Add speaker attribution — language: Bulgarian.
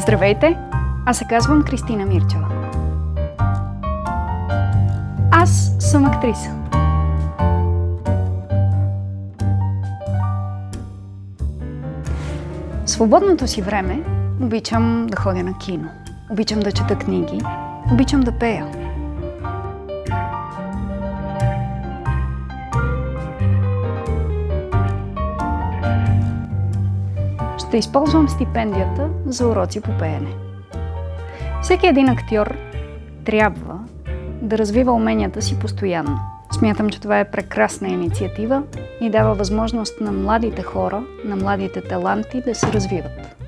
Speaker 1: Здравейте! Аз се казвам Кристина Мирчева. Аз съм актриса. В свободното си време обичам да ходя на кино, обичам да чета книги, обичам да пея. Ще използвам стипендията за уроци по пеене. Всеки един актьор трябва да развива уменията си постоянно. Смятам, че това е прекрасна инициатива и дава възможност на младите хора, на младите таланти да се развиват.